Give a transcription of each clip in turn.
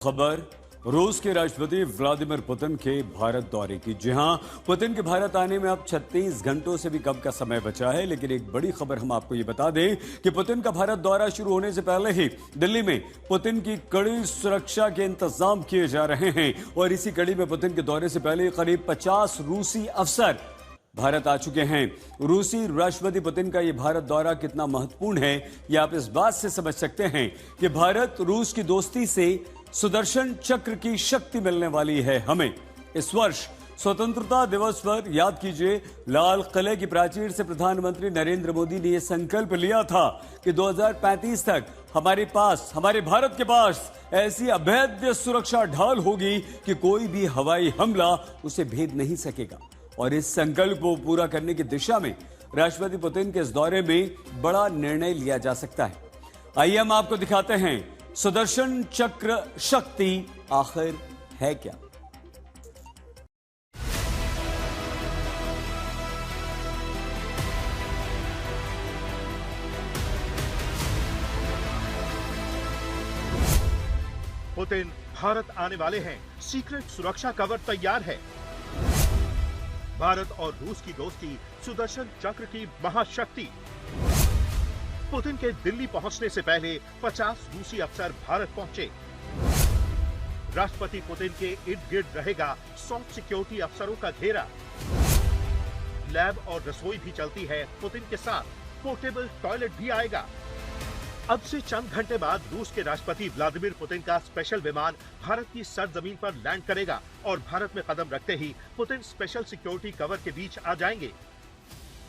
खबर रूस के राष्ट्रपति व्लादिमीर पुतिन के भारत दौरे की। जी हां, पुतिन के भारत आने में अब 36 घंटों से भी कम का समय बचा है। लेकिन एक बड़ी खबर हम आपको ये बता दें कि पुतिन का भारत दौरा शुरू होने से पहले ही दिल्ली में पुतिन की कड़ी सुरक्षा के इंतजाम किए जा रहे हैं। और इसी कड़ी में पुतिन के दौरे से पहले करीब 50 रूसी अफसर भारत आ चुके हैं। रूसी राष्ट्रपति पुतिन का यह भारत दौरा कितना महत्वपूर्ण है, यह आप इस बात से समझ सकते हैं कि भारत रूस की दोस्ती से सुदर्शन चक्र की शक्ति मिलने वाली है हमें। इस वर्ष स्वतंत्रता दिवस पर याद कीजिए, लाल किले की प्राचीर से प्रधानमंत्री नरेंद्र मोदी ने यह संकल्प लिया था कि 2035 तक हमारे भारत के पास ऐसी अभेद्य सुरक्षा ढाल होगी कि कोई भी हवाई हमला उसे भेद नहीं सकेगा। और इस संकल्प को पूरा करने की दिशा में राष्ट्रपति पुतिन के इस दौरे में बड़ा निर्णय लिया जा सकता है। आइए हम आपको दिखाते हैं सुदर्शन चक्र शक्ति आखिर है क्या। पुतिन भारत आने वाले हैं, सीक्रेट सुरक्षा कवर तैयार है। भारत और रूस की दोस्ती, सुदर्शन चक्र की महाशक्ति। पुतिन के दिल्ली पहुंचने से पहले 50 रूसी अफसर भारत पहुंचे। राष्ट्रपति पुतिन के इर्द गिर्द रहेगा सॉफ्ट सिक्योरिटी अफसरों का घेरा। लैब और रसोई भी चलती है पुतिन के साथ, पोर्टेबल टॉयलेट भी आएगा। अब से चंद घंटे बाद रूस के राष्ट्रपति व्लादिमीर पुतिन का स्पेशल विमान भारत की सरजमीन पर लैंड करेगा और भारत में कदम रखते ही पुतिन स्पेशल सिक्योरिटी कवर के बीच आ जाएंगे।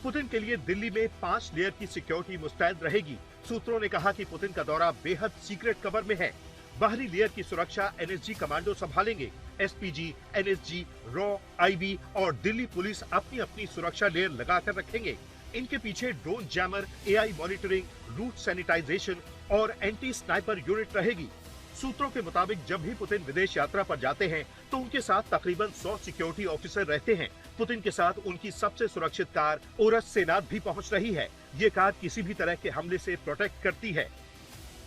पुतिन के लिए दिल्ली में 5 लेयर की सिक्योरिटी मुस्तैद रहेगी। सूत्रों ने कहा कि पुतिन का दौरा बेहद सीक्रेट कवर में है। बाहरी लेयर की सुरक्षा एनएसजी कमांडो संभालेंगे। एसपीजी, एनएसजी, रॉ, आईबी और दिल्ली पुलिस अपनी अपनी सुरक्षा लेयर लगाकर रखेंगे। इनके पीछे drone jammer, AI monitoring, route sanitization और एंटी स्नाइपर यूनिट रहेगी। सूत्रों के मुताबिक जब भी पुतिन विदेश यात्रा पर जाते हैं तो उनके साथ तकरीबन 100 सिक्योरिटी ऑफिसर रहते हैं। पुतिन के साथ उनकी सबसे सुरक्षित कार ओरस सेनात भी पहुंच रही है। ये कार किसी भी तरह के हमले से प्रोटेक्ट करती है।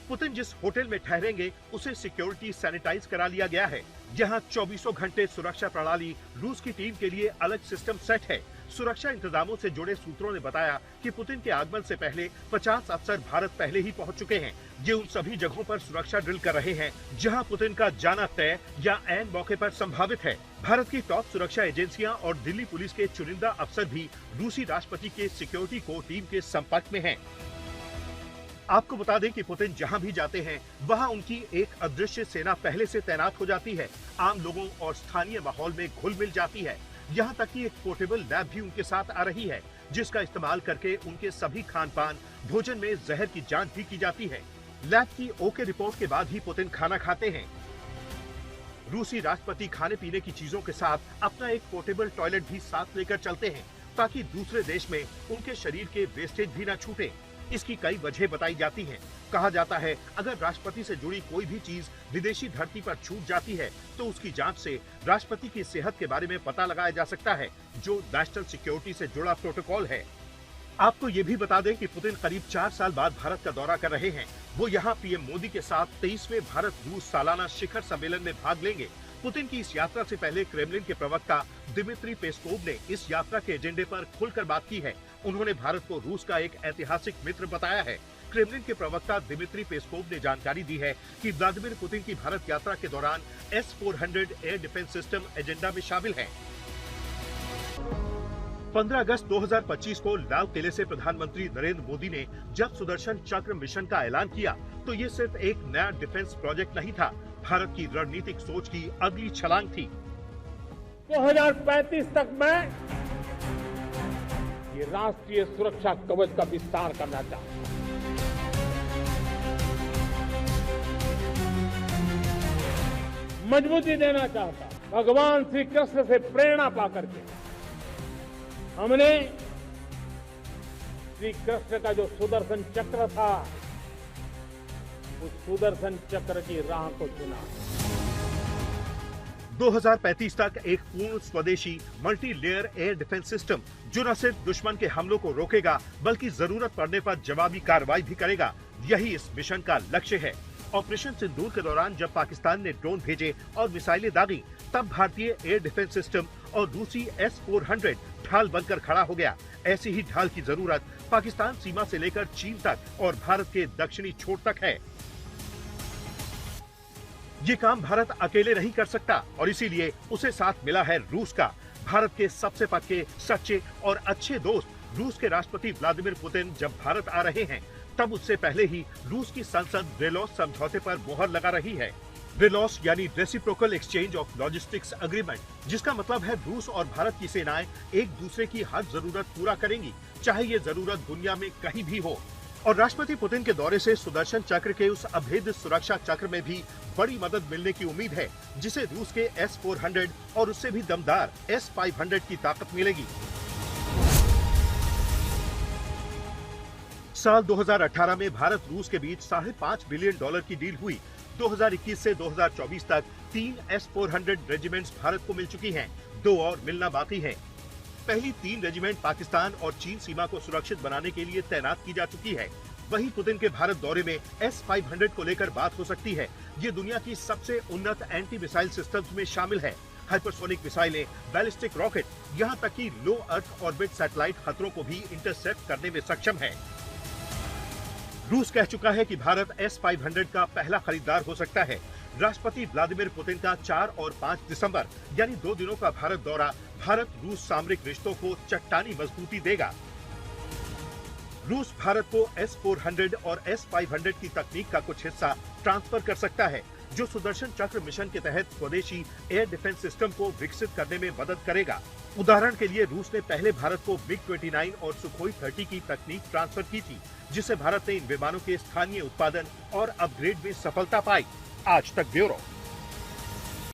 पुतिन जिस होटल में ठहरेंगे उसे सिक्योरिटी सैनिटाइज करा लिया गया है। यहाँ 24 घंटे सुरक्षा प्रणाली, रूस की टीम के लिए अलग सिस्टम सेट है। सुरक्षा इंतजामों से जुड़े सूत्रों ने बताया कि पुतिन के आगमन से पहले 50 अफसर भारत पहले ही पहुंच चुके हैं। ये उन सभी जगहों पर सुरक्षा ड्रिल कर रहे हैं जहां पुतिन का जाना तय या ऐन मौके पर संभावित है। भारत की टॉप सुरक्षा एजेंसियां और दिल्ली पुलिस के चुनिंदा अफसर भी रूसी राष्ट्रपति के सिक्योरिटी को टीम के संपर्क में हैं। आपको बता दें कि पुतिन जहां भी जाते हैं वहां उनकी एक अदृश्य सेना पहले से तैनात हो जाती है। आम लोगों और स्थानीय माहौल में घुल मिल जाती है। यहाँ तक कि एक पोर्टेबल लैब भी उनके साथ आ रही है, जिसका इस्तेमाल करके उनके सभी खान पान, भोजन में जहर की जांच भी की जाती है। लैब की ओके रिपोर्ट के बाद ही पुतिन खाना खाते हैं। रूसी राष्ट्रपति खाने पीने की चीजों के साथ अपना एक पोर्टेबल टॉयलेट भी साथ लेकर चलते हैं ताकि दूसरे देश में उनके शरीर के वेस्टेज भी न छूटे। इसकी कई वजह बताई जाती हैं। कहा जाता है अगर राष्ट्रपति से जुड़ी कोई भी चीज विदेशी धरती पर छूट जाती है तो उसकी जांच से राष्ट्रपति की सेहत के बारे में पता लगाया जा सकता है, जो नेशनल सिक्योरिटी से जुड़ा प्रोटोकॉल है। आपको ये भी बता दें कि पुतिन करीब 4 साल बाद भारत का दौरा कर रहे हैं। वो यहाँ पीएम मोदी के साथ 23वें भारत रूस सालाना शिखर सम्मेलन में भाग लेंगे। पुतिन की इस यात्रा से पहले क्रेमलिन के प्रवक्ता दिमित्री पेस्कोव ने इस यात्रा के एजेंडे पर खुलकर बात की है। उन्होंने भारत को रूस का एक ऐतिहासिक मित्र बताया है। क्रेमलिन के प्रवक्ता दिमित्री पेस्कोव ने जानकारी दी है कि व्लादिमीर पुतिन की भारत यात्रा के दौरान S-400 air defence system agenda में शामिल है। 15 अगस्त 2025 को लाल किले से प्रधानमंत्री नरेंद्र मोदी ने जब सुदर्शन चक्र मिशन का ऐलान किया तो ये सिर्फ एक नया डिफेंस प्रोजेक्ट नहीं था, भारत की रणनीतिक सोच की अगली छलांग थी। 2035 तक मैं ये राष्ट्रीय सुरक्षा कवच का विस्तार करना चाहता हूं। मजबूती देना चाहता हूं। भगवान श्री कृष्ण से प्रेरणा पाकर के हमने श्री कृष्ण का जो सुदर्शन चक्र था, उस सुदर्शन चक्र की राह को चुना। 2035 तक एक पूर्ण स्वदेशी multi layer air defence system जो न सिर्फ दुश्मन के हमलों को रोकेगा बल्कि जरूरत पड़ने पर जवाबी कार्रवाई भी करेगा। यही इस मिशन का लक्ष्य है। ऑपरेशन सिंदूर के दौरान जब पाकिस्तान ने ड्रोन भेजे और मिसाइलें दागी, तब भारतीय एयर डिफेंस सिस्टम और रूसी S-400 ढाल बनकर खड़ा हो गया। ऐसी ही ढाल की जरूरत पाकिस्तान सीमा से लेकर चीन तक और भारत के दक्षिणी छोर तक है। ये काम भारत अकेले नहीं कर सकता और इसीलिए उसे साथ मिला है रूस का। भारत के सबसे पक्के, सच्चे और अच्छे दोस्त रूस के राष्ट्रपति व्लादिमीर पुतिन जब भारत आ रहे हैं, तब उससे पहले ही रूस की संसद रेलॉस समझौते पर मुहर लगा रही है। रेलॉस यानी reciprocal exchange of logistics agreement, जिसका मतलब है रूस और भारत की सेनाएं एक दूसरे की हर जरूरत पूरा करेंगी, चाहे ये जरूरत दुनिया में कहीं भी हो। और राष्ट्रपति पुतिन के दौरे से सुदर्शन चक्र के उस अभेद्य सुरक्षा चक्र में भी बड़ी मदद मिलने की उम्मीद है, जिसे रूस के S-400 और उससे भी दमदार S-500 की ताकत मिलेगी। साल 2018 में भारत रूस के बीच $5.5 बिलियन की डील हुई। 2021 से 2024 तक 3 S-400 रेजिमेंट्स भारत को मिल चुकी हैं, 2 और मिलना बाकी हैं। पहली 3 रेजिमेंट पाकिस्तान और चीन सीमा को सुरक्षित बनाने के लिए तैनात की जा चुकी है। वहीं पुतिन के भारत दौरे में S-500 को लेकर बात हो सकती है। ये दुनिया की सबसे उन्नत एंटी मिसाइल सिस्टम्स में शामिल है। हाइपरसोनिक मिसाइलें, बैलिस्टिक रॉकेट, यहाँ तक कि लो अर्थ ऑर्बिट सैटेलाइट खतरों को भी इंटरसेप्ट करने में सक्षम है। रूस कह चुका है कि भारत S-500 का पहला खरीदार हो सकता है। राष्ट्रपति व्लादिमीर पुतिन का 4 और 5 दिसंबर यानी 2 दिनों का भारत दौरा भारत रूस सामरिक रिश्तों को चट्टानी मजबूती देगा। रूस भारत को S-400 और S-500 की तकनीक का कुछ हिस्सा ट्रांसफर कर सकता है, जो सुदर्शन चक्र मिशन के तहत स्वदेशी एयर डिफेंस सिस्टम को विकसित करने में मदद करेगा। उदाहरण के लिए रूस ने पहले भारत को MiG-29 और सुखोई 30 की तकनीक ट्रांसफर की थी, जिससे भारत ने इन विमानों के स्थानीय उत्पादन और अपग्रेड में सफलता पाई। आज तक ब्यूरो।